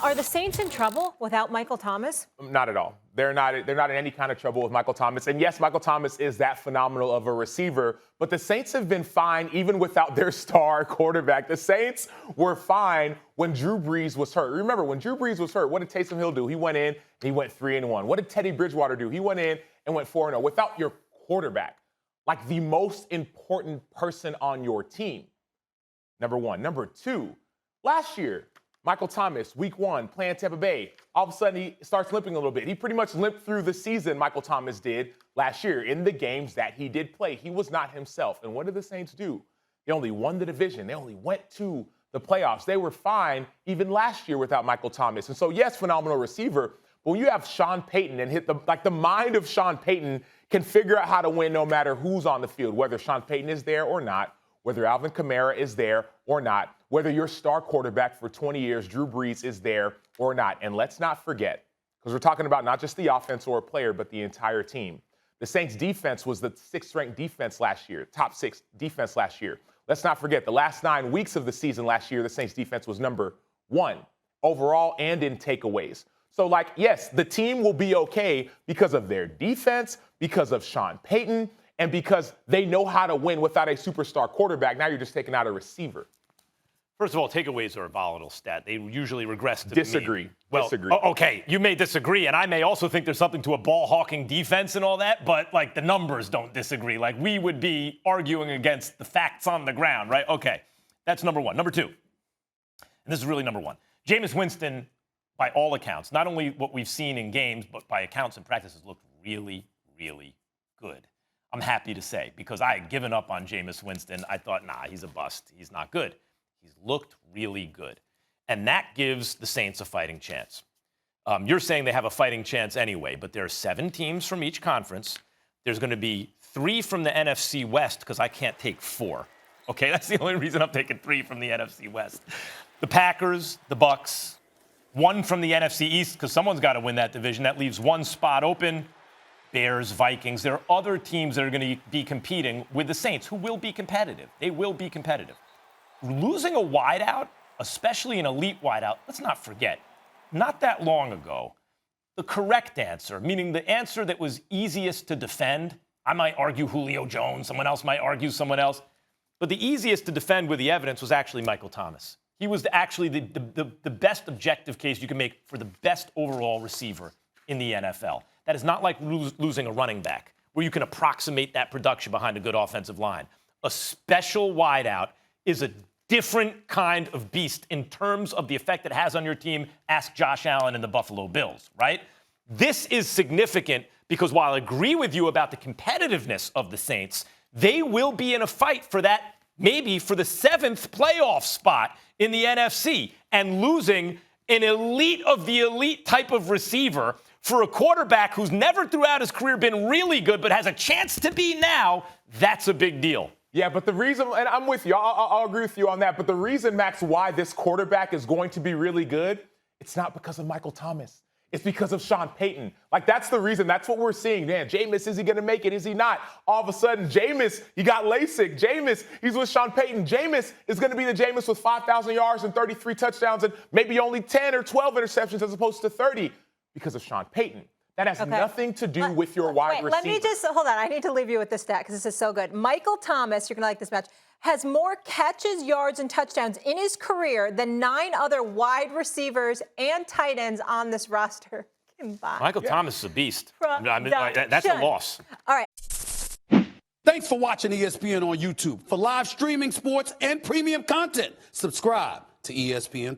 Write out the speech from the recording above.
Are the Saints in trouble without Michael Thomas? Not at all. They're not in any kind of trouble with Michael Thomas. And yes, Michael Thomas is that phenomenal of a receiver, but the Saints have been fine even without their star quarterback. The Saints were fine when Drew Brees was hurt. Remember, when Drew Brees was hurt, what did Taysom Hill do? He went in and he went 3-1. What did Teddy Bridgewater do? He went in and went 4-0. Without your quarterback, like the most important person on your team, number one. Number two, last year, Michael Thomas, week 1, playing Tampa Bay. All of a sudden, he starts limping a little bit. He pretty much limped through the season, Michael Thomas did last year. In the games that he did play, he was not himself. And what did the Saints do? They only won the division. They only went to the playoffs. They were fine even last year without Michael Thomas. And so, yes, phenomenal receiver. But when you have Sean Payton and the mind of Sean Payton can figure out how to win no matter who's on the field, whether Sean Payton is there or not, whether Alvin Kamara is there or not, whether your star quarterback for 20 years, Drew Brees, is there or not. And let's not forget, because we're talking about not just the offense or a player, but the entire team. The Saints defense was the 6th-ranked defense last year, top 6 defense last year. Let's not forget, the last 9 weeks of the season last year, the Saints defense was number 1 overall and in takeaways. So, yes, the team will be okay because of their defense, because of Sean Payton, and because they know how to win without a superstar quarterback. Now you're just taking out a receiver. First of all, takeaways are a volatile stat. They usually regress to Disagree. mean. Well, Disagree. Okay, you may disagree, and I may also think there's something to a ball-hawking defense and all that, but, the numbers don't disagree. We would be arguing against the facts on the ground, right? Okay, that's number one. Number two, and this is really number one, Jameis Winston, by all accounts, not only what we've seen in games, but by accounts and practices, looked really, really good. I'm happy to say, because I had given up on Jameis Winston. I thought, nah, he's a bust. He's not good. He's looked really good. And that gives the Saints a fighting chance. You're saying they have a fighting chance anyway, but there are 7 teams from each conference. There's going to be 3 from the NFC West, because I can't take 4. Okay, that's the only reason I'm taking 3 from the NFC West. The Packers, the Bucks, 1 from the NFC East, because someone's got to win that division. That leaves 1 spot open. Bears, Vikings. There are other teams that are going to be competing with the Saints who will be competitive. They will be competitive. Losing a wideout, especially an elite wideout, let's not forget, not that long ago, the correct answer, meaning the answer that was easiest to defend, I might argue Julio Jones, someone else might argue someone else, but the easiest to defend with the evidence was actually Michael Thomas. He was actually the best objective case you can make for the best overall receiver in the NFL. That is not like losing a running back, where you can approximate that production behind a good offensive line. A special wideout is a different kind of beast in terms of the effect it has on your team. Ask Josh Allen and the Buffalo Bills, right? This is significant because while I agree with you about the competitiveness of the Saints, they will be in a fight for that, maybe for the 7th playoff spot in the NFC. And losing an elite of the elite type of receiver for a quarterback who's never throughout his career been really good but has a chance to be now, that's a big deal. Yeah, but the reason, and I'm with you, I'll agree with you on that, but the reason, Max, why this quarterback is going to be really good, it's not because of Michael Thomas. It's because of Sean Payton. That's the reason. That's what we're seeing. Man, Jameis, is he going to make it? Is he not? All of a sudden, Jameis, he got LASIK. Jameis, he's with Sean Payton. Jameis is going to be the Jameis with 5,000 yards and 33 touchdowns and maybe only 10 or 12 interceptions as opposed to 30 because of Sean Payton. That has nothing to do with your wide receiver. Let me just, hold on. I need to leave you with this stat because this is so good. Michael Thomas, you're going to like this match, has more catches, yards, and touchdowns in his career than 9 other wide receivers and tight ends on this roster combined. Michael Thomas is a beast. That's a loss. All right. Thanks for watching ESPN on YouTube. For live streaming, sports, and premium content, subscribe to ESPN+.